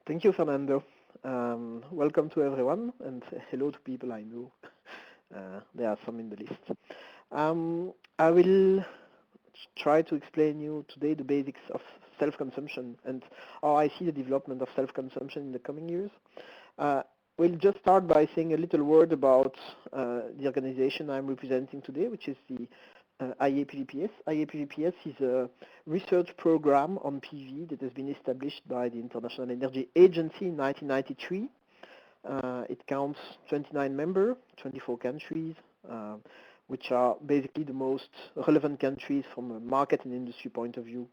Thank you, Fernando. Welcome to everyone, and hello to people I know. There are some in the list. I will try to explain you today the basics of self-consumption and how I see the development of self-consumption in the coming years. We'll just start by saying a little word about the organization I'm representing today, which is the IEA-PVPS. IEA-PVPS is a research program on PV that has been established by the International Energy Agency in 1993. It counts 29 members, 24 countries, which are basically the most relevant countries from a market and industry point of view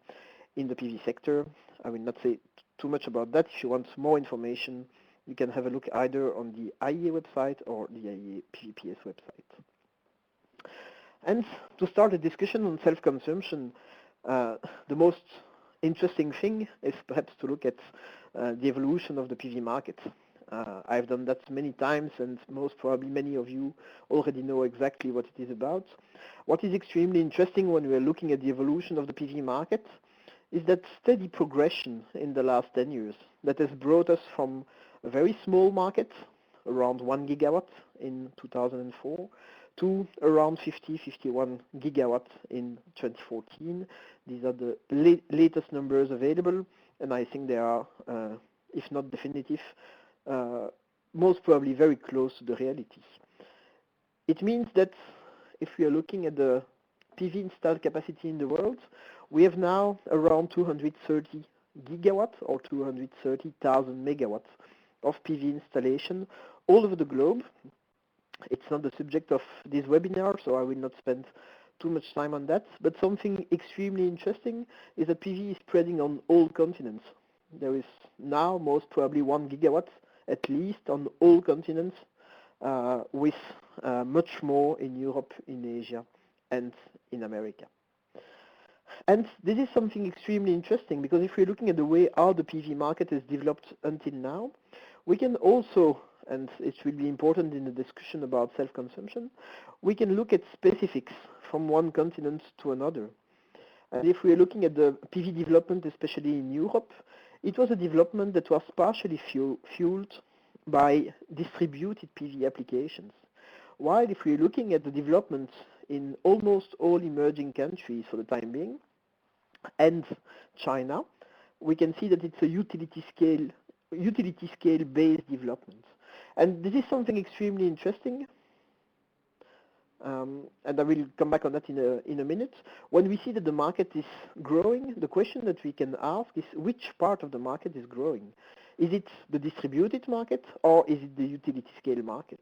in the PV sector. I will not say too much about that. If you want more information, you can have a look either on the IEA website or the IEA-PVPS website. And to start a discussion on self-consumption, the most interesting thing is perhaps to look at the evolution of the PV market. I've done that many times, and most probably many of you already know exactly what it is about. What is extremely interesting when we are looking at the evolution of the PV market is that steady progression in the last 10 years that has brought us from a very small market, around 1 gigawatt in 2004, to around 51 gigawatts in 2014. These are the latest numbers available, and I think they are, if not definitive, most probably very close to the reality. It means that if we are looking at the PV installed capacity in the world, we have now around 230 gigawatts or 230,000 megawatts of PV installation all over the globe. It's not the subject of this webinar, so I will not spend too much time on that, but something extremely interesting is that PV is spreading on all continents. There is now most probably 1 gigawatt at least on all continents, with much more in Europe, in Asia, and in America. And this is something extremely interesting, because if we're looking at the way how the PV market has developed until now, we can also, and it will be important in the discussion about self-consumption, we can look at specifics from one continent to another. And if we're looking at the PV development, especially in Europe, it was a development that was partially fueled by distributed PV applications. While if we're looking at the development in almost all emerging countries for the time being, and China, we can see that it's a utility scale based development. And this is something extremely interesting, and I will come back on that in a minute. When we see that the market is growing, the question that we can ask is which part of the market is growing? Is it the distributed market or is it the utility scale market?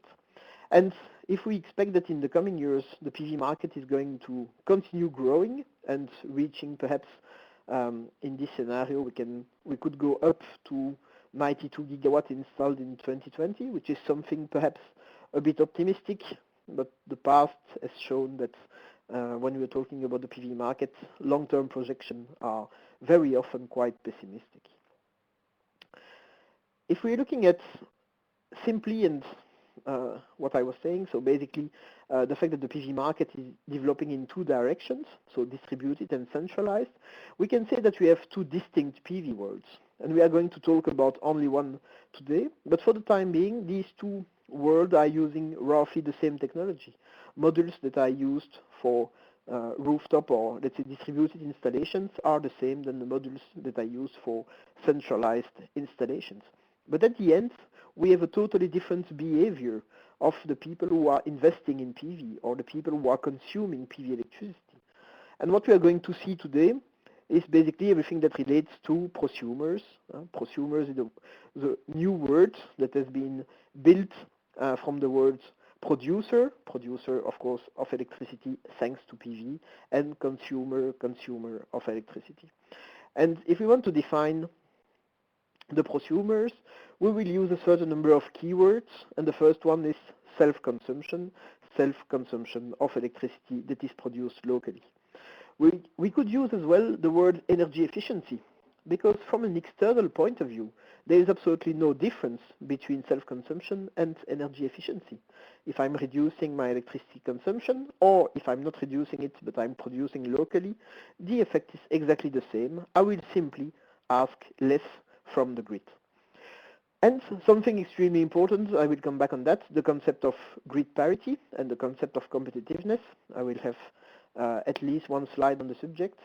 And if we expect that in the coming years the PV market is going to continue growing and reaching perhaps in this scenario we could go up to 92 gigawatts installed in 2020, which is something perhaps a bit optimistic, but the past has shown that when we're talking about the PV market, long-term projections are very often quite pessimistic. If we're looking at simply and what I was saying, so basically the fact that the PV market is developing in two directions, so distributed and centralized, we can say that we have two distinct PV worlds. And we are going to talk about only one today, but for the time being, these two worlds are using roughly the same technology. Modules that are used for rooftop or, let's say, distributed installations are the same than the modules that are used for centralized installations. But at the end, we have a totally different behavior of the people who are investing in PV or the people who are consuming PV electricity. And what we are going to see today is basically everything that relates to prosumers. Prosumers is the new word that has been built from the words producer of course of electricity thanks to PV, and consumer of electricity. And if we want to define the prosumers, we will use a certain number of keywords, and the first one is self-consumption of electricity that is produced locally. We could use as well the word energy efficiency, because from an external point of view, there is absolutely no difference between self-consumption and energy efficiency. If I'm reducing my electricity consumption, or if I'm not reducing it but I'm producing locally, the effect is exactly the same. I will simply ask less from the grid. And something extremely important, I will come back on that, the concept of grid parity and the concept of competitiveness. I will have at least one slide on the subject.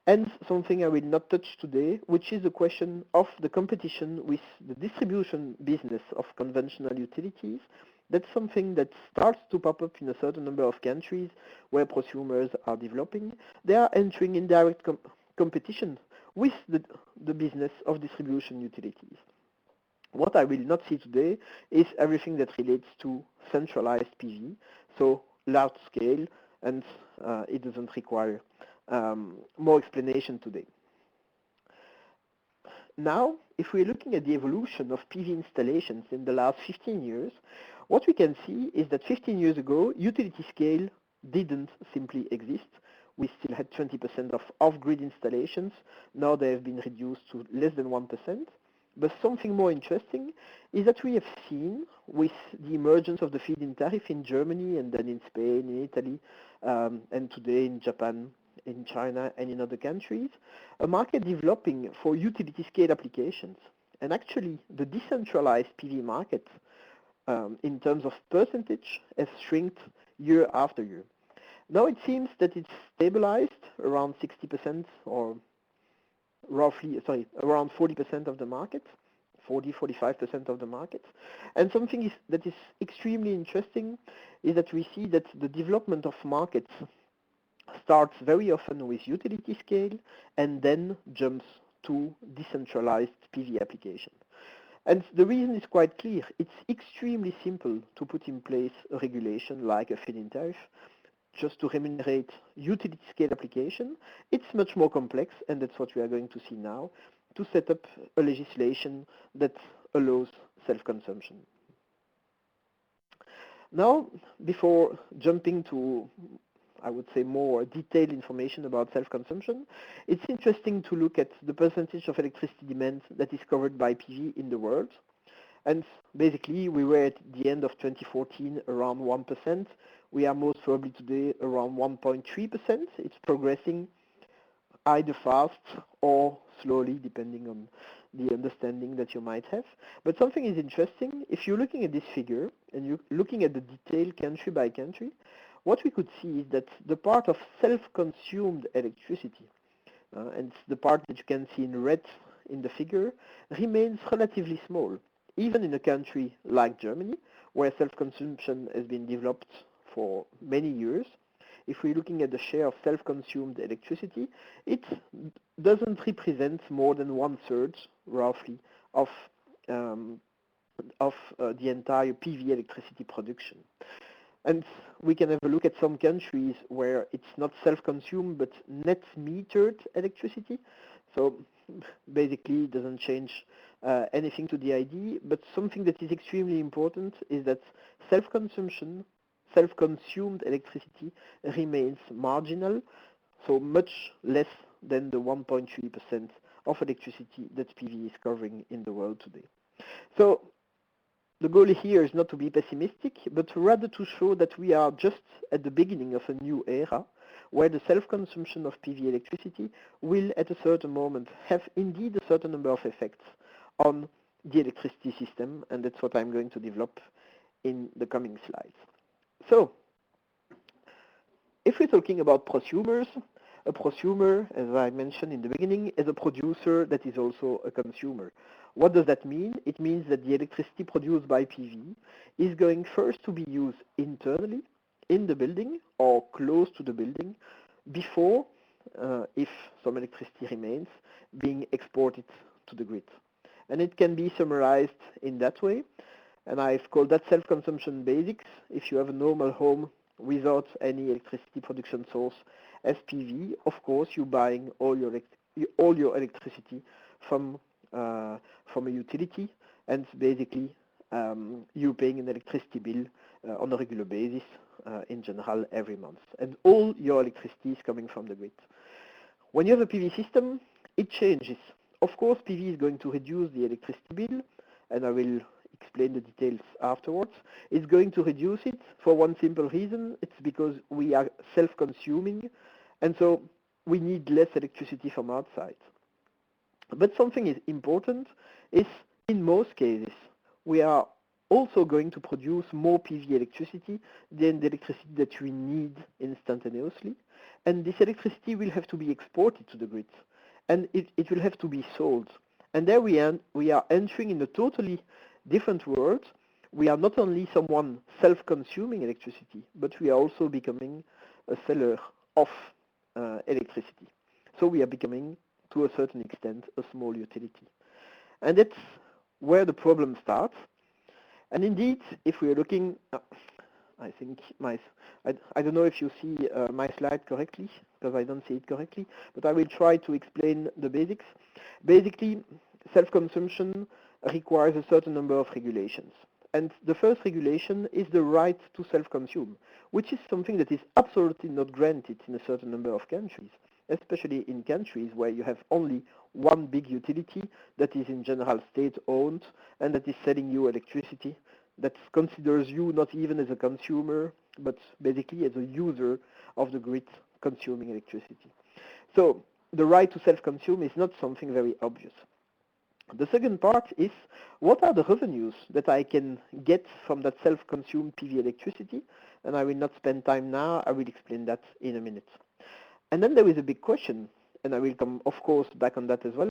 And something I will not touch today, which is the question of the competition with the distribution business of conventional utilities. That's something that starts to pop up in a certain number of countries where prosumers are developing. They are entering in direct competition with the business of distribution utilities. What I will not see today is everything that relates to centralized PV, so large scale, and it doesn't require more explanation today. Now, if we're looking at the evolution of PV installations in the last 15 years, what we can see is that 15 years ago, utility scale didn't simply exist. We still had 20% of off-grid installations. Now they have been reduced to less than 1%. But something more interesting is that we have seen, with the emergence of the feed-in tariff in Germany and then in Spain, in Italy, and today in Japan, in China, and in other countries, a market developing for utility-scale applications. And actually, the decentralized PV market, in terms of percentage, has shrinked year after year. Now it seems that it's stabilized around 60% or around 40% of the market, 45% of the market. And something that is extremely interesting is that we see that the development of markets starts very often with utility scale and then jumps to decentralized PV application. And the reason is quite clear. It's extremely simple to put in place a regulation like a feed-in tariff just to remunerate utility scale application. It's much more complex, and that's what we are going to see now, to set up a legislation that allows self-consumption. Now, before jumping to, I would say, more detailed information about self-consumption, it's interesting to look at the percentage of electricity demand that is covered by PV in the world. And basically, we were at the end of 2014 around 1%. We are most probably today around 1.3%. It's progressing either fast or slowly, depending on the understanding that you might have. But something is interesting. If you're looking at this figure and you're looking at the detail country by country, what we could see is that the part of self-consumed electricity, and it's the part that you can see in red in the figure, remains relatively small. Even in a country like Germany, where self-consumption has been developed for many years, if we're looking at the share of self-consumed electricity, it doesn't represent more than 1/3, roughly, of the entire PV electricity production. And we can have a look at some countries where it's not self-consumed but net metered electricity. So basically it doesn't change anything to the idea, but something that is extremely important is that self-consumed electricity remains marginal, so much less than the 1.3% of electricity that PV is covering in the world today. So the goal here is not to be pessimistic, but rather to show that we are just at the beginning of a new era, where the self-consumption of PV electricity will at a certain moment have indeed a certain number of effects on the electricity system, and that's what I'm going to develop in the coming slides. So, if we're talking about prosumers, a prosumer, as I mentioned in the beginning, is a producer that is also a consumer. What does that mean? It means that the electricity produced by PV is going first to be used internally in the building or close to the building before, if some electricity remains, being exported to the grid. And it can be summarized in that way, and I've called that self-consumption basics. If you have a normal home without any electricity production source as PV, of course you're buying all your electricity from a utility, and basically you're paying an electricity bill on a regular basis, in general every month. And all your electricity is coming from the grid. When you have a PV system, it changes. Of course, PV is going to reduce the electricity bill, and I will explain the details afterwards. It's going to reduce it for one simple reason. It's because we are self-consuming, and so we need less electricity from outside. But something is important is, in most cases, we are also going to produce more PV electricity than the electricity that we need instantaneously. And this electricity will have to be exported to the grid. And it will have to be sold. And there we are entering in a totally different world. We are not only someone self-consuming electricity, but we are also becoming a seller of electricity. So we are becoming, to a certain extent, a small utility. And that's where the problem starts. And indeed, if we are looking, I think I don't know if you see my slide correctly, because I don't see it correctly, but I will try to explain the basics. Basically, self-consumption requires a certain number of regulations. And the first regulation is the right to self-consume, which is something that is absolutely not granted in a certain number of countries, especially in countries where you have only one big utility that is in general state-owned and that is selling you electricity, that considers you not even as a consumer, but basically as a user of the grid consuming electricity. So the right to self-consume is not something very obvious. The second part is, what are the revenues that I can get from that self-consumed PV electricity? And I will not spend time now, I will explain that in a minute. And then there is a big question, and I will come, of course, back on that as well.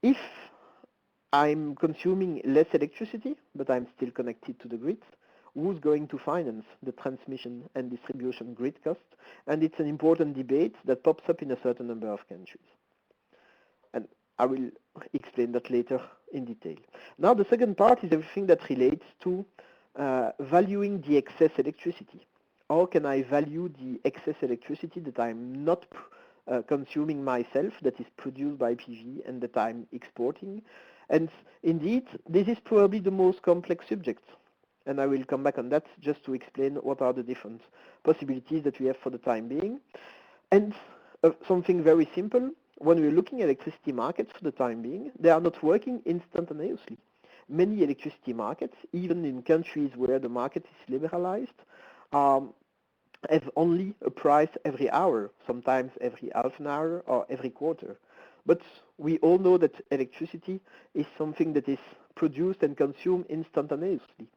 If I'm consuming less electricity, but I'm still connected to the grid, who's going to finance the transmission and distribution grid cost? And it's an important debate that pops up in a certain number of countries. And I will explain that later in detail. Now the second part is everything that relates to valuing the excess electricity. How can I value the excess electricity that I'm not consuming myself, that is produced by PV and that I'm exporting? And indeed, this is probably the most complex subject. And I will come back on that just to explain what are the different possibilities that we have for the time being. And something very simple, when we're looking at electricity markets for the time being, they are not working instantaneously. Many electricity markets, even in countries where the market is liberalized, have only a price every hour, sometimes every half an hour or every quarter. But we all know that electricity is something that is produced and consumed instantaneously.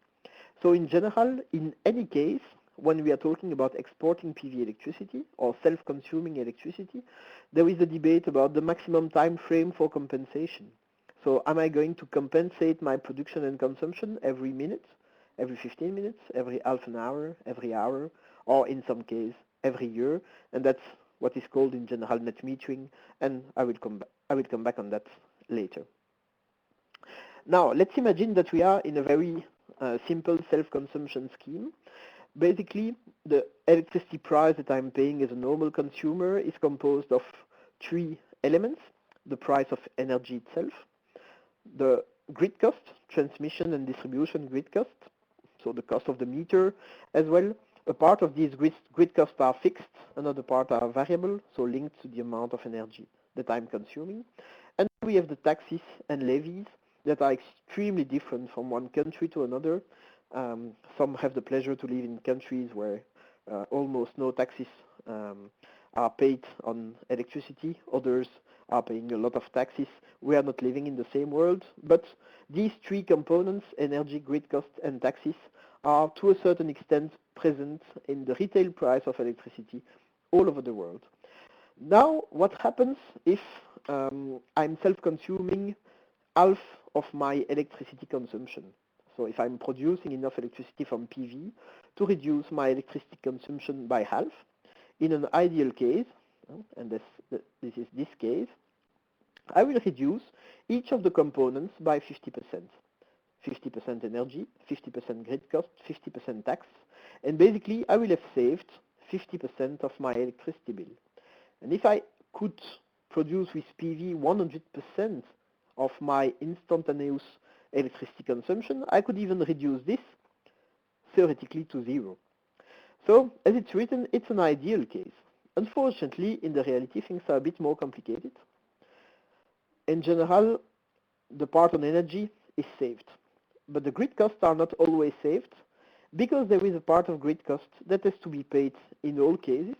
So in general, in any case, when we are talking about exporting PV electricity or self-consuming electricity, there is a debate about the maximum time frame for compensation. So am I going to compensate my production and consumption every minute, every 15 minutes, every half an hour, every hour, or in some case every year? And that's what is called in general net metering, and I will come back on that later. Now let's imagine that we are in a very simple self-consumption scheme. Basically, the electricity price that I'm paying as a normal consumer is composed of three elements: the price of energy itself, the grid cost, transmission and distribution grid cost, so the cost of the meter as well. A part of these grid costs are fixed, another part are variable, so linked to the amount of energy that I'm consuming. And we have the taxes and levies that are extremely different from one country to another. Some have the pleasure to live in countries where almost no taxes are paid on electricity. Others are paying a lot of taxes. We are not living in the same world, but these three components, energy, grid cost, and taxes, are to a certain extent present in the retail price of electricity all over the world. Now, what happens if I'm self-consuming half of my electricity consumption? So if I'm producing enough electricity from PV to reduce my electricity consumption by half, in an ideal case, and this is this case, I will reduce each of the components by 50%. 50% energy, 50% grid cost, 50% tax, and basically I will have saved 50% of my electricity bill. And if I could produce with PV 100% of my instantaneous electricity consumption, I could even reduce this theoretically to zero. So, as it's written, it's an ideal case. Unfortunately, in the reality, things are a bit more complicated. In general, the part on energy is saved. But the grid costs are not always saved, because there is a part of grid cost that has to be paid in all cases.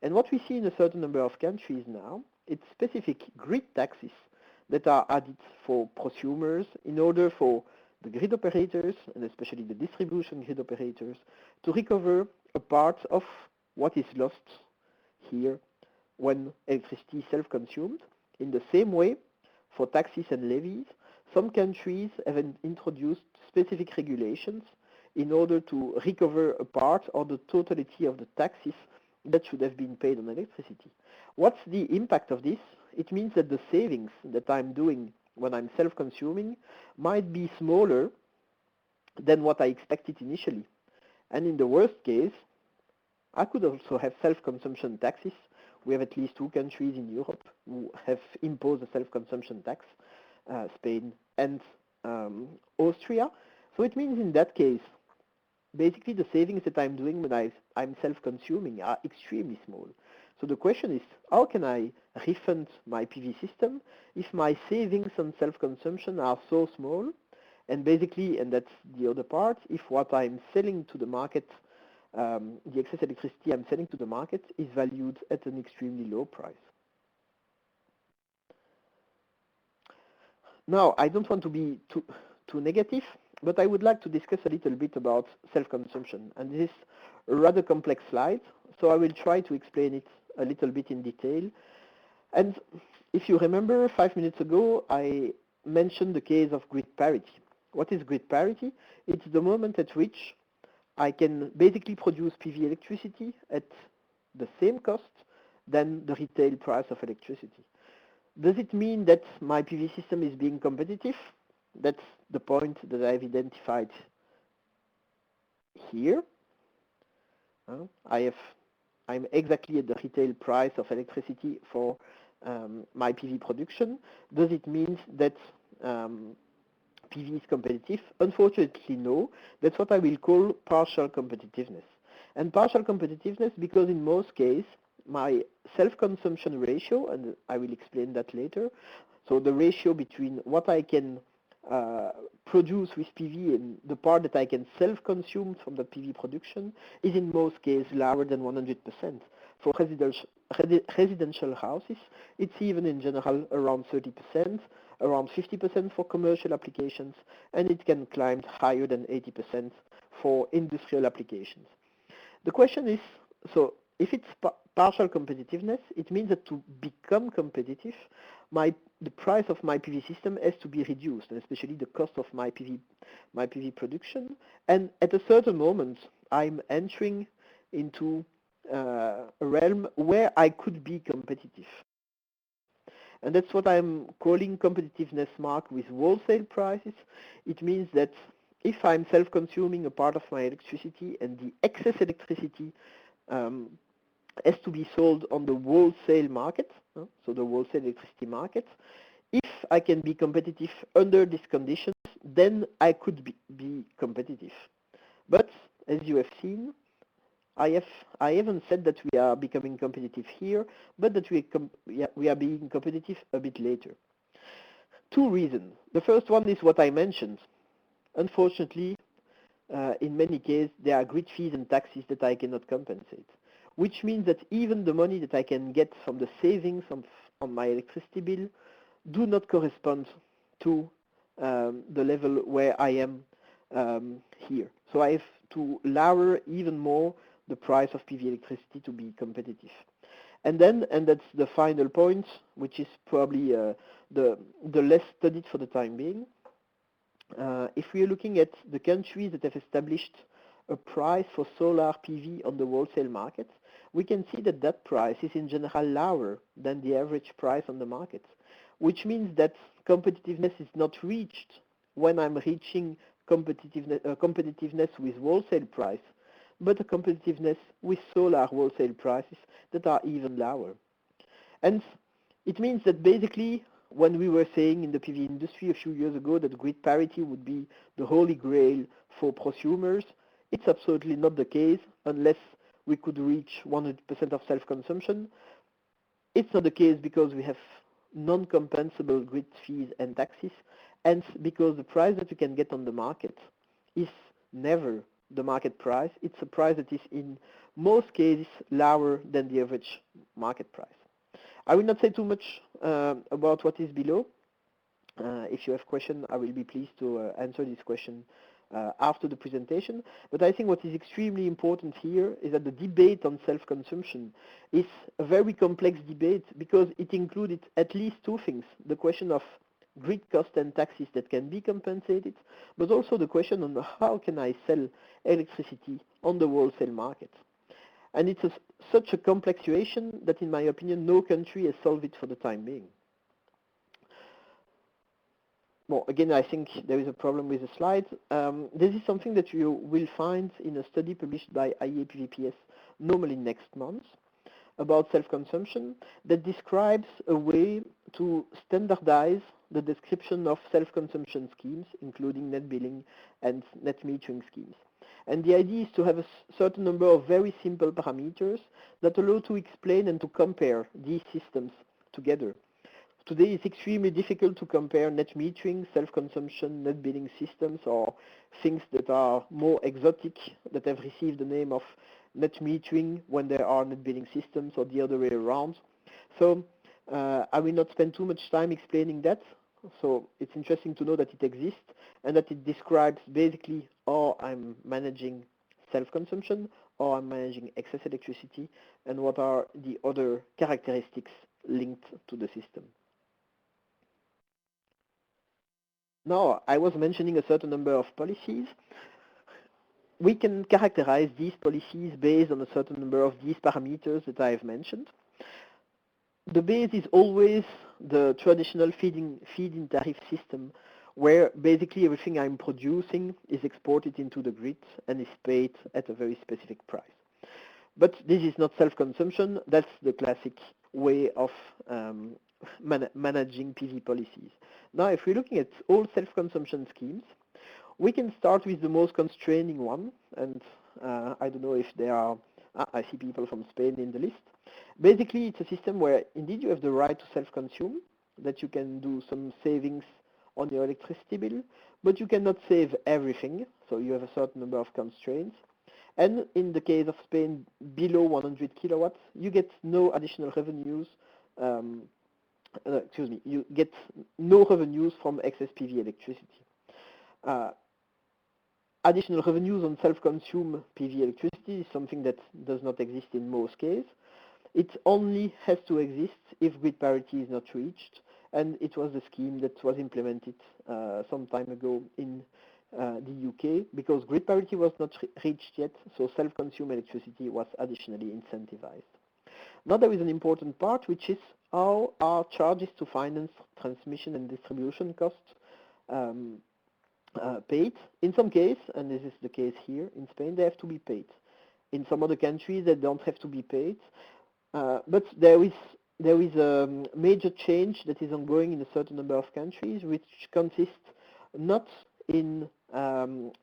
And what we see in a certain number of countries now, it's specific grid taxes that are added for prosumers in order for the grid operators, and especially the distribution grid operators, to recover a part of what is lost here when electricity is self-consumed. In the same way, for taxes and levies, some countries have introduced specific regulations in order to recover a part or the totality of the taxes that should have been paid on electricity. What's the impact of this? It means that the savings that I'm doing when I'm self-consuming might be smaller than what I expected initially. And in the worst case, I could also have self-consumption taxes. We have at least 2 countries in Europe who have imposed a self-consumption tax, Spain and Austria. So it means in that case, basically the savings that I'm doing when I'm self-consuming are extremely small. So the question is, how can I refund my PV system if my savings on self-consumption are so small? And basically, and that's the other part, if what I'm selling to the market, the excess electricity I'm selling to the market is valued at an extremely low price. Now, I don't want to be too negative, but I would like to discuss a little bit about self-consumption. And this is a rather complex slide, so I will try to explain it a little bit in detail. And if you remember, 5 minutes ago, I mentioned the case of grid parity. What is grid parity? It's the moment at which I can basically produce PV electricity at the same cost than the retail price of electricity. Does it mean that my PV system is being competitive? That's the point that I've identified here. I'm exactly at the retail price of electricity for my PV production. Does it mean that PV is competitive? Unfortunately, no. That's what I will call partial competitiveness. And partial competitiveness because in most cases, my self-consumption ratio, and I will explain that later, so the ratio between what I can produce with PV and the part that I can self-consume from the PV production is in most cases lower than 100%. For residential houses, it's even in general around 30%, around 50% for commercial applications, and it can climb higher than 80% for industrial applications. The question is, so if it's partial competitiveness, it means that to become competitive, the price of my PV system has to be reduced, and especially the cost of my PV production. And at a certain moment, I'm entering into a realm where I could be competitive. And that's what I'm calling competitiveness mark with wholesale prices. It means that if I'm self-consuming a part of my electricity and the excess electricity has to be sold on the wholesale market, so the wholesale electricity market, if I can be competitive under these conditions, then I could be competitive. But as you have seen, I haven't said that we are becoming competitive here, but that we are being competitive a bit later. 2 reasons. The first one is what I mentioned. Unfortunately, in many cases, there are grid fees and taxes that I cannot compensate, which means that even the money that I can get from the savings on my electricity bill do not correspond to the level where I am here. So I have to lower even more the price of PV electricity to be competitive. And that's the final point, which is probably the less studied for the time being. If we are looking at the countries that have established a price for solar PV on the wholesale market, we can see that that price is in general lower than the average price on the market, which means that competitiveness is not reached when I'm reaching competitiveness with wholesale price, but a competitiveness with solar wholesale prices that are even lower. And it means that basically when we were saying in the PV industry a few years ago that grid parity would be the holy grail for prosumers, it's absolutely not the case unless we could reach 100% of self-consumption. It's not the case because we have non-compensable grid fees and taxes, and because the price that you can get on the market is never the market price. It's a price that is in most cases lower than the average market price. I will not say too much about what is below, If you have questions, I will be pleased to answer this question after the presentation. But I think what is extremely important here is that the debate on self-consumption is a very complex debate because it included at least two things: the question of grid cost and taxes that can be compensated, but also the question on how can I sell electricity on the wholesale market. And it's such a complex situation that, in my opinion, no country has solved it for the time being. Well, again, I think there is a problem with the slides. This is something that you will find in a study published by IEA-PVPS normally next month about self-consumption that describes a way to standardize the description of self-consumption schemes, including net billing and net metering schemes. And the idea is to have a certain number of very simple parameters that allow to explain and to compare these systems together. Today it's extremely difficult to compare net metering, self-consumption, net billing systems, or things that are more exotic, that have received the name of net metering when there are net billing systems, or the other way around. So I will not spend too much time explaining that. So it's interesting to know that it exists and that it describes basically how I'm managing self-consumption, or I'm managing excess electricity, and what are the other characteristics linked to the system. Now, I was mentioning a certain number of policies. We can characterize these policies based on a certain number of these parameters that I have mentioned. The base is always the traditional feed-in tariff system, where basically everything I'm producing is exported into the grid and is paid at a very specific price. But this is not self-consumption. That's the classic way of managing PV policies. Now, if we're looking at all self-consumption schemes, we can start with the most constraining one, and I don't know if there are, I see people from Spain in the list. Basically, it's a system where indeed you have the right to self-consume, that you can do some savings on your electricity bill, but you cannot save everything, so you have a certain number of constraints. And in the case of Spain, below 100 kilowatts, you get no additional revenues, you get no revenues from excess PV electricity. Additional revenues on self-consumed PV electricity is something that does not exist in most cases. It only has to exist if grid parity is not reached, and it was the scheme that was implemented some time ago in the UK, because grid parity was not reached yet, so self-consumed electricity was additionally incentivized. Now there is an important part, which is how are charges to finance transmission and distribution costs paid. In some cases, and this is the case here in Spain, they have to be paid. In some other countries, they don't have to be paid. But there is a major change that is ongoing in a certain number of countries, which consists not in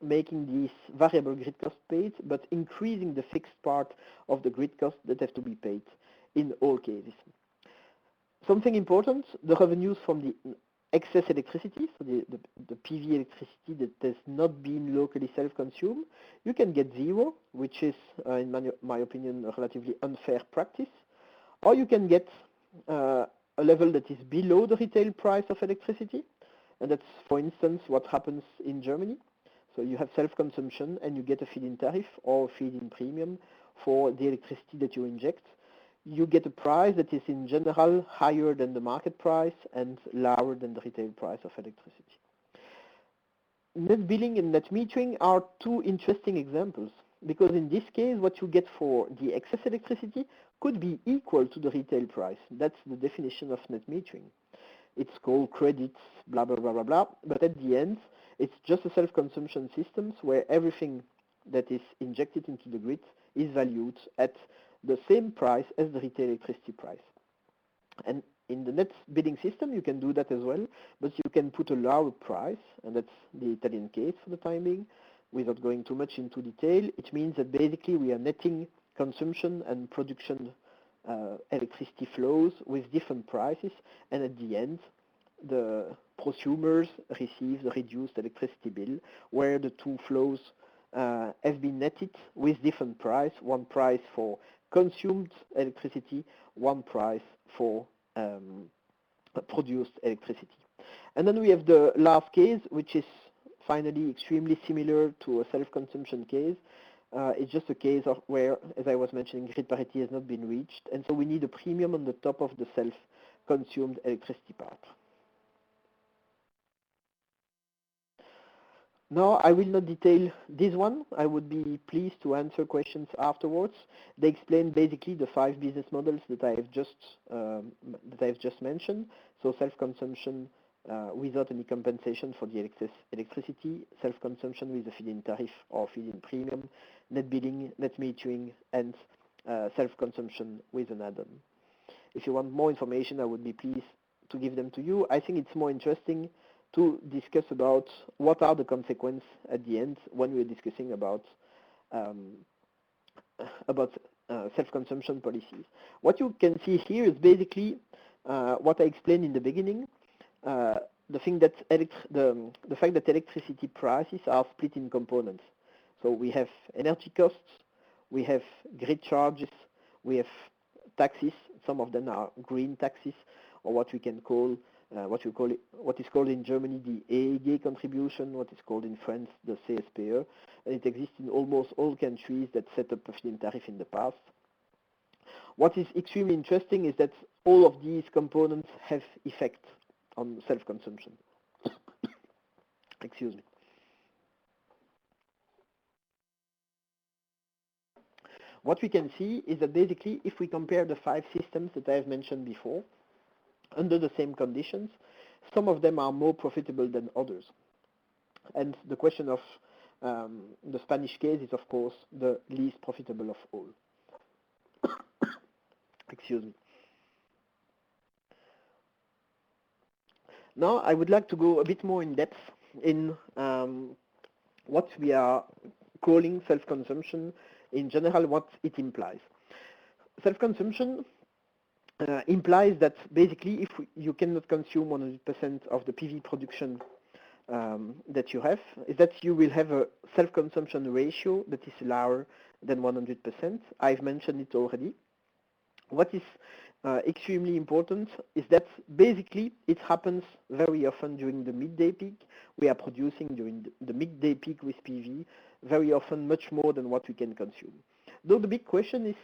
making these variable grid costs paid, but increasing the fixed part of the grid costs that have to be paid in all cases. Something important, the revenues from the excess electricity, so the PV electricity that has not been locally self-consumed, you can get zero, which is, in my opinion, a relatively unfair practice, or you can get a level that is below the retail price of electricity, and that's, for instance, what happens in Germany. So you have self-consumption and you get a feed-in tariff or feed-in premium for the electricity that you inject. You get a price that is in general higher than the market price and lower than the retail price of electricity. Net billing and net metering are two interesting examples, because in this case what you get for the excess electricity could be equal to the retail price. That's the definition of net metering. It's called credits, blah, blah, blah, blah, blah, but at the end it's just a self-consumption system where everything that is injected into the grid is valued at the same price as the retail electricity price. And in the net bidding system you can do that as well, but you can put a lower price, and that's the Italian case for the time being. Without going too much into detail, it means that basically we are netting consumption and production electricity flows with different prices, and at the end the prosumers receive the reduced electricity bill, where the two flows have been netted with different price, one price for consumed electricity, one price for produced electricity. And then we have the last case, which is finally extremely similar to a self-consumption case. It's just a case of where, as I was mentioning, grid parity has not been reached, and so we need a premium on the top of the self-consumed electricity part. Now, I will not detail this one. I would be pleased to answer questions afterwards. They explain basically the 5 business models that I have just mentioned. So self-consumption without any compensation for the electricity, self-consumption with a feed-in tariff or feed-in premium, net billing, net metering, and self-consumption with an add-on. If you want more information, I would be pleased to give them to you. I think it's more interesting to discuss about what are the consequences at the end when we're discussing about self-consumption policies. What you can see here is basically what I explained in the beginning. The fact that electricity prices are split in components. So we have energy costs, we have grid charges, we have taxes. Some of them are green taxes, or what is called in Germany the EEG contribution, what is called in France the CSPE, and it exists in almost all countries that set up a feed-in tariff in the past. What is extremely interesting is that all of these components have effect on self-consumption. Excuse me. What we can see is that basically if we compare the 5 systems that I have mentioned before, under the same conditions, some of them are more profitable than others. And the question of the Spanish case is of course the least profitable of all. Excuse me. Now I would like to go a bit more in depth in what we are calling self-consumption in general, what it implies. Self-consumption implies that basically if you cannot consume 100% of the PV production that you have, is that you will have a self-consumption ratio that is lower than 100%. I've mentioned it already. What is extremely important is that basically it happens very often during the midday peak. We are producing during the midday peak with PV very often much more than what we can consume. Though the big question is,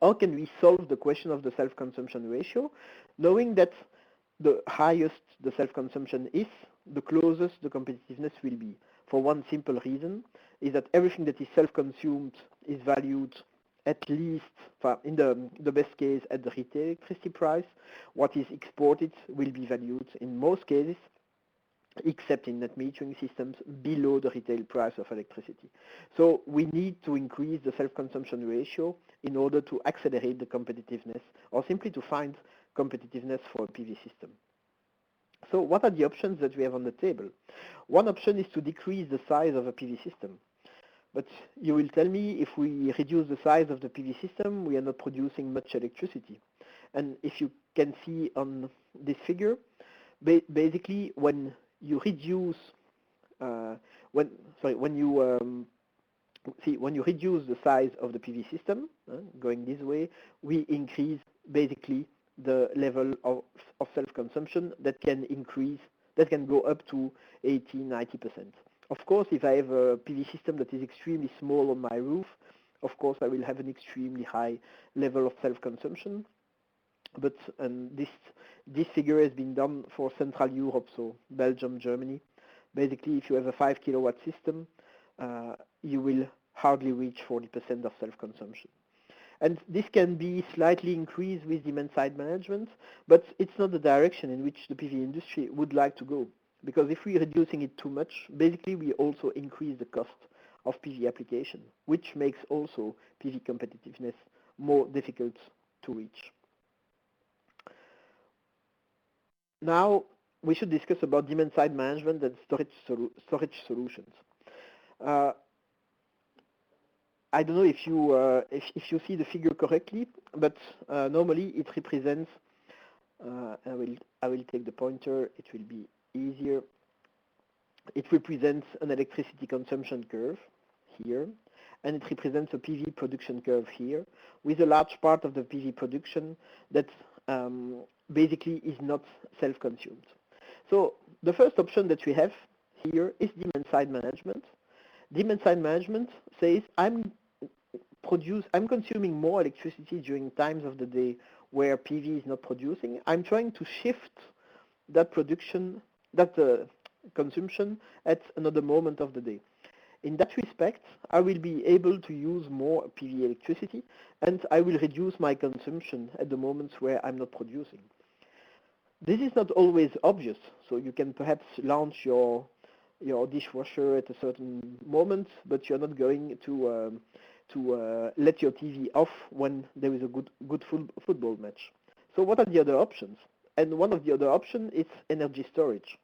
how can we solve the question of the self-consumption ratio, knowing that the highest the self-consumption is, the closest the competitiveness will be. For one simple reason, is that everything that is self-consumed is valued at least, in the best case, at the retail electricity price. What is exported will be valued in most cases, except in net metering systems, below the retail price of electricity. So we need to increase the self-consumption ratio in order to accelerate the competitiveness, or simply to find competitiveness for a PV system. So what are the options that we have on the table? One option is to decrease the size of a PV system. But you will tell me, if we reduce the size of the PV system, we are not producing much electricity. And if you can see on this figure, basically when you reduce when you reduce the size of the PV system, going this way, we increase basically the level of self-consumption that can go up to 80-90%. Of course, if I have a PV system that is extremely small on my roof, of course I will have an extremely high level of self-consumption. But this figure has been done for Central Europe, so Belgium, Germany. Basically, if you have a 5 kilowatt system, you will hardly reach 40% of self-consumption. And this can be slightly increased with demand-side management, but it's not the direction in which the PV industry would like to go. Because if we're reducing it too much, basically we also increase the cost of PV application, which makes also PV competitiveness more difficult to reach. Now we should discuss about demand-side management and storage solutions. I don't know if you see the figure correctly, but normally it represents. I will take the pointer. It will be easier. It represents an electricity consumption curve here, and it represents a PV production curve here, with a large part of the PV production that basically is not self-consumed. So the first option that we have here is demand-side management. Demand-side management says I'm consuming more electricity during times of the day where PV is not producing. I'm trying to shift that consumption at another moment of the day. In that respect, I will be able to use more PV electricity, and I will reduce my consumption at the moments where I'm not producing. This is not always obvious, so you can perhaps launch your dishwasher at a certain moment, but you're not going to let your TV off when there is a good football match. So what are the other options? And one of the other options is energy storage.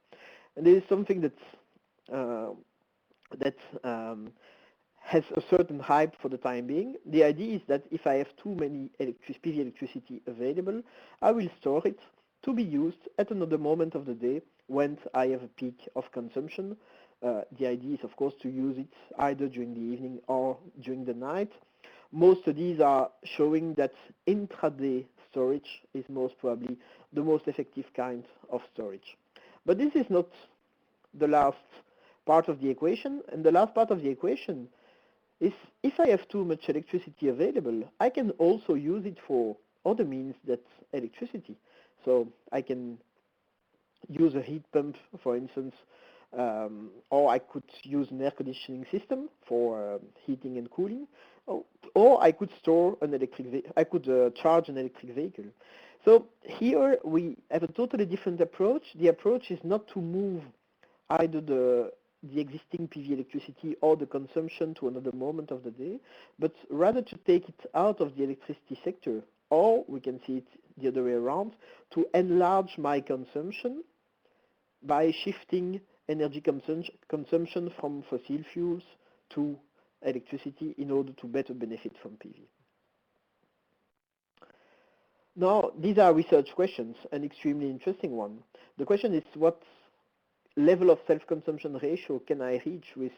And this is something that has a certain hype for the time being. The idea is that if I have too many PV electricity available, I will store it to be used at another moment of the day when I have a peak of consumption. The idea is, of course, to use it either during the evening or during the night. Most studies are showing that intraday storage is most probably the most effective kind of storage. But this is not the last part of the equation, and the last part of the equation is if I have too much electricity available, I can also use it for other means than electricity. So I can use a heat pump, for instance, or I could use an air conditioning system for heating and cooling, or I could store an I could charge an electric vehicle. So here we have a totally different approach. The approach is not to move either the existing PV electricity or the consumption to another moment of the day, but rather to take it out of the electricity sector, or we can see it the other way around, to enlarge my consumption by shifting energy consumption from fossil fuels to electricity in order to better benefit from PV. Now, these are research questions, an extremely interesting one. The question is, what level of self-consumption ratio can I reach with,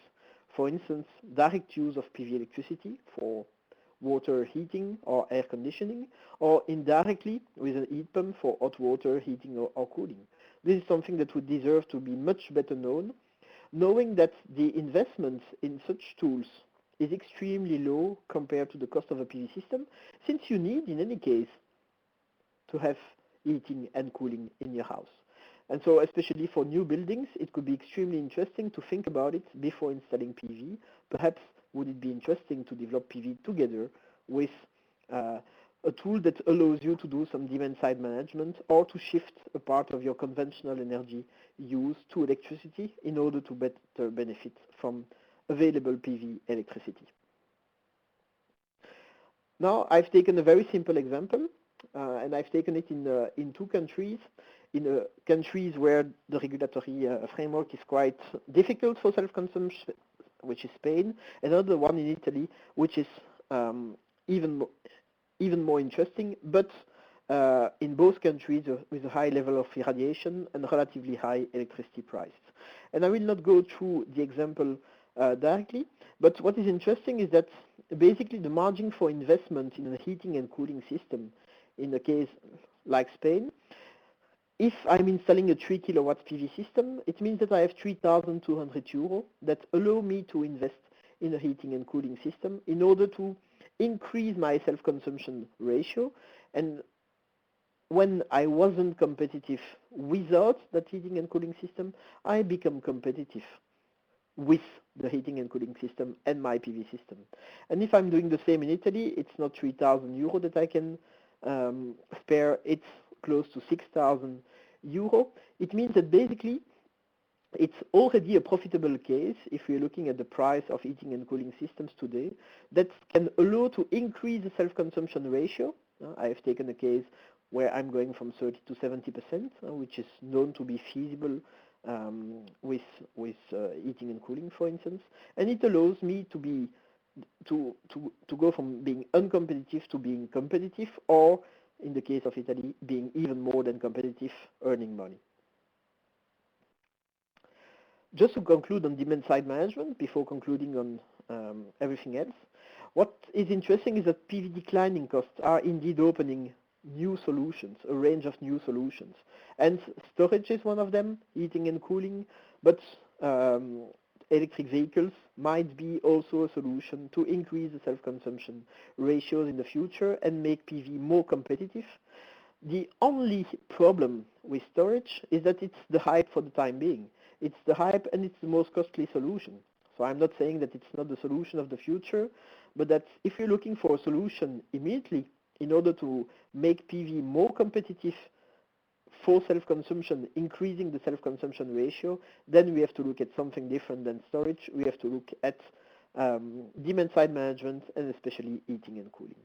for instance, direct use of PV electricity for water heating or air conditioning, or indirectly with a heat pump for hot water heating or cooling? This is something that would deserve to be much better known, knowing that the investment in such tools is extremely low compared to the cost of a PV system, since you need, in any case, to have heating and cooling in your house. And so especially for new buildings, it could be extremely interesting to think about it before installing PV. Perhaps would it be interesting to develop PV together with a tool that allows you to do some demand-side management or to shift a part of your conventional energy use to electricity in order to better benefit from available PV electricity. Now I've taken a very simple example, and I've taken it in two countries. In countries where the regulatory framework is quite difficult for self-consumption, which is Spain, another one in Italy, which is even more interesting, but in both countries with a high level of irradiation and relatively high electricity prices. And I will not go through the example directly, but what is interesting is that basically the margin for investment in a heating and cooling system in a case like Spain, if I'm installing a 3 kilowatt PV system, it means that I have 3,200 euros that allow me to invest in a heating and cooling system in order to increase my self-consumption ratio. And when I wasn't competitive without that heating and cooling system, I become competitive with the heating and cooling system and my PV system. And if I'm doing the same in Italy, it's not 3,000 euro that I can spare, it's close to 6,000 euro. It means that basically it's already a profitable case if we're looking at the price of heating and cooling systems today that can allow to increase the self-consumption ratio. I have taken a case where I'm going from 30 to 70%, which is known to be feasible with heating and cooling, for instance, and it allows me to go from being uncompetitive to being competitive, or in the case of Italy, being even more than competitive, earning money. Just to conclude on demand-side management, before concluding on everything else, what is interesting is that PV declining costs are indeed opening new solutions, a range of new solutions. And storage is one of them, heating and cooling, but electric vehicles might be also a solution to increase the self-consumption ratios in the future and make PV more competitive. The only problem with storage is that it's the hype for the time being. It's the hype and it's the most costly solution. So I'm not saying that it's not the solution of the future, but that if you're looking for a solution immediately in order to make PV more competitive for self-consumption, increasing the self-consumption ratio, then we have to look at something different than storage. We have to look at demand-side management and especially heating and cooling.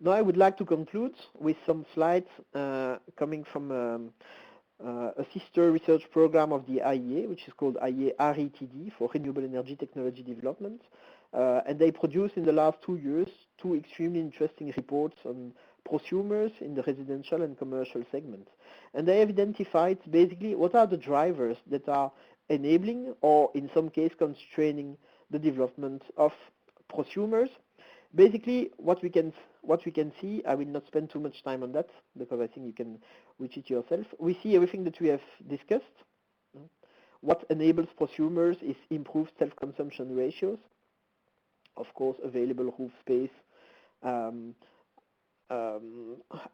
Now I would like to conclude with some slides coming from a sister research program of the IEA, which is called IEA-RETD for Renewable Energy Technology Development. And they produced in the last 2 years 2 extremely interesting reports on prosumers in the residential and commercial segments. And they have identified basically what are the drivers that are enabling or in some case constraining the development of prosumers. Basically what we can see, I will not spend too much time on that because I think you can reach it yourself. We see everything that we have discussed. What enables prosumers is improved self-consumption ratios, of course available roof space,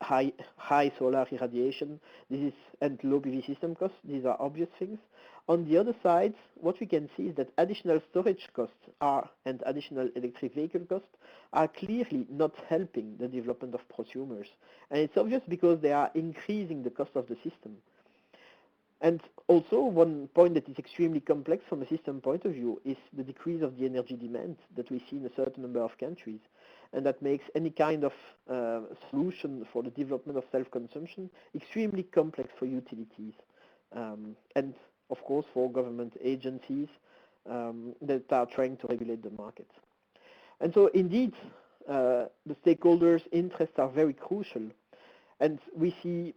high solar irradiation, and low PV system costs. These are obvious things. On the other side, what we can see is that additional storage costs and additional electric vehicle costs are clearly not helping the development of prosumers. And it's obvious because they are increasing the cost of the system. And also one point that is extremely complex from a system point of view is the decrease of the energy demand that we see in a certain number of countries. And that makes any kind of solution for the development of self-consumption extremely complex for utilities and of course for government agencies that are trying to regulate the market. And so indeed the stakeholders' interests are very crucial, and we see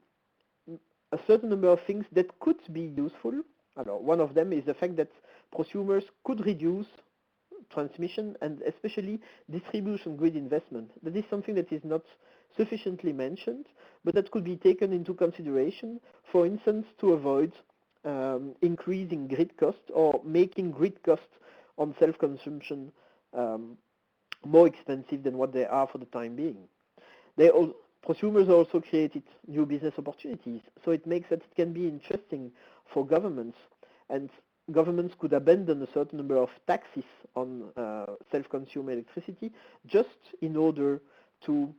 a certain number of things that could be useful. One of them is the fact that prosumers could reduce transmission and especially distribution grid investment. That is something that is not sufficiently mentioned, but that could be taken into consideration, for instance, to avoid increasing grid costs or making grid costs on self-consumption more expensive than what they are for the time being. Prosumers also created new business opportunities, so it makes that it can be interesting for governments, and governments could abandon a certain number of taxes on self-consumed electricity just in order to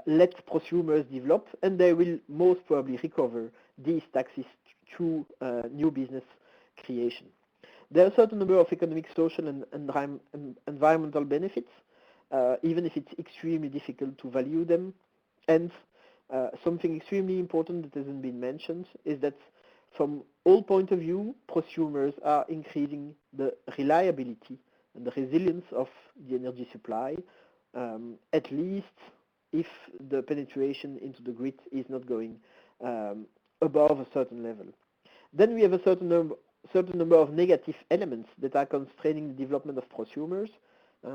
let prosumers develop, and they will most probably recover these taxes through new business creation. There are a certain number of economic, social, and environmental benefits, even if it's extremely difficult to value them. And something extremely important that hasn't been mentioned is that from all point of view, prosumers are increasing the reliability and the resilience of the energy supply, at least if the penetration into the grid is not going above a certain level. Then we have a certain number of negative elements that are constraining the development of prosumers.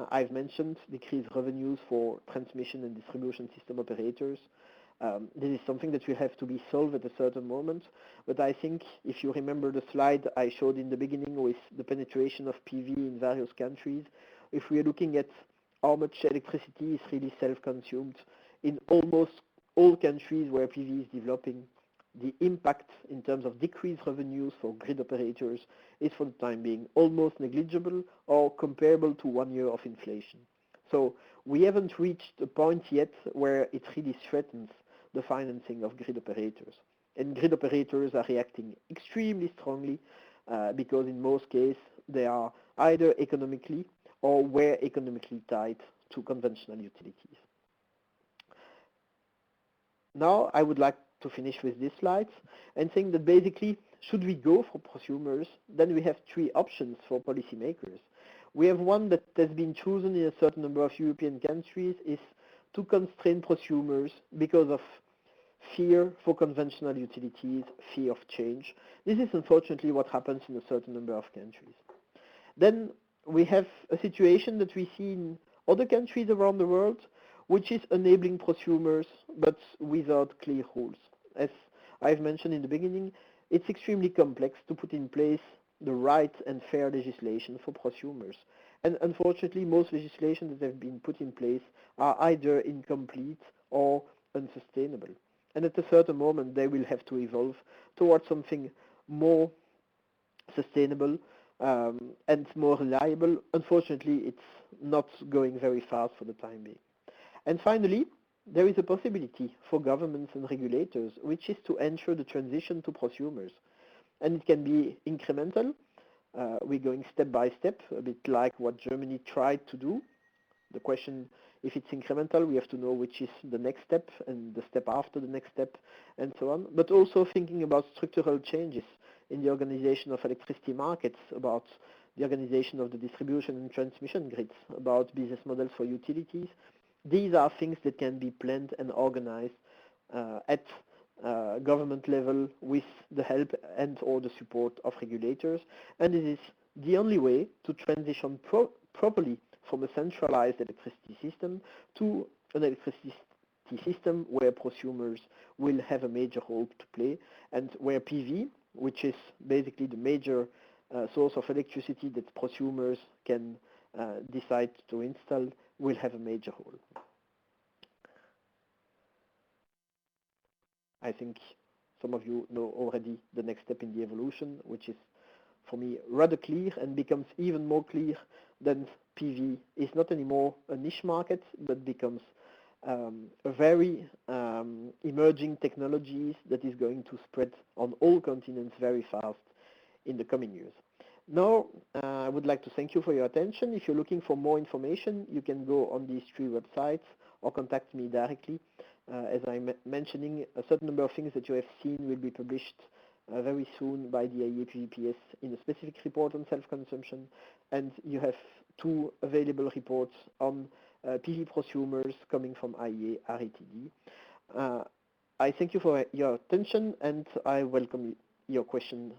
I've mentioned decreased revenues for transmission and distribution system operators. This is something that will have to be solved at a certain moment, but I think if you remember the slide I showed in the beginning with the penetration of PV in various countries, if we are looking at how much electricity is really self-consumed in almost all countries where PV is developing, the impact in terms of decreased revenues for grid operators is for the time being almost negligible or comparable to 1 year of inflation. So we haven't reached a point yet where it really threatens the financing of grid operators. And grid operators are reacting extremely strongly because in most cases they are either economically or were economically tied to conventional utilities. Now I would like to finish with these slides and saying that basically, should we go for prosumers, then we have 3 options for policymakers. We have one that has been chosen in a certain number of European countries, is to constrain prosumers because of fear for conventional utilities, fear of change. This is unfortunately what happens in a certain number of countries. Then we have a situation that we see in other countries around the world which is enabling prosumers but without clear rules. As I've mentioned in the beginning, it's extremely complex to put in place the right and fair legislation for prosumers. And unfortunately, most legislation that have been put in place are either incomplete or unsustainable. And at a certain moment, they will have to evolve towards something more sustainable and more reliable. Unfortunately, it's not going very fast for the time being. And finally, there is a possibility for governments and regulators, which is to ensure the transition to prosumers. And it can be incremental. We're going step by step, a bit like what Germany tried to do. The question, if it's incremental, we have to know which is the next step and the step after the next step and so on. But also thinking about structural changes in the organization of electricity markets, about the organization of the distribution and transmission grids, about business models for utilities. These are things that can be planned and organized at government level with the help and or the support of regulators, and it is the only way to transition properly from a centralized electricity system to an electricity system where prosumers will have a major role to play, and where PV, which is basically the major source of electricity that prosumers can decide to install, will have a major role. I think some of you know already the next step in the evolution, which is for me rather clear and becomes even more clear that PV is not anymore a niche market, but becomes a very emerging technologies that is going to spread on all continents very fast in the coming years. Now, I would like to thank you for your attention. If you're looking for more information, you can go on these 3 websites or contact me directly. As I'm mentioning, a certain number of things that you have seen will be published very soon by the IEA-PVPS in a specific report on self-consumption, and you have 2 available reports on PV prosumers coming from IEA-RETD. I thank you for your attention, and I welcome your question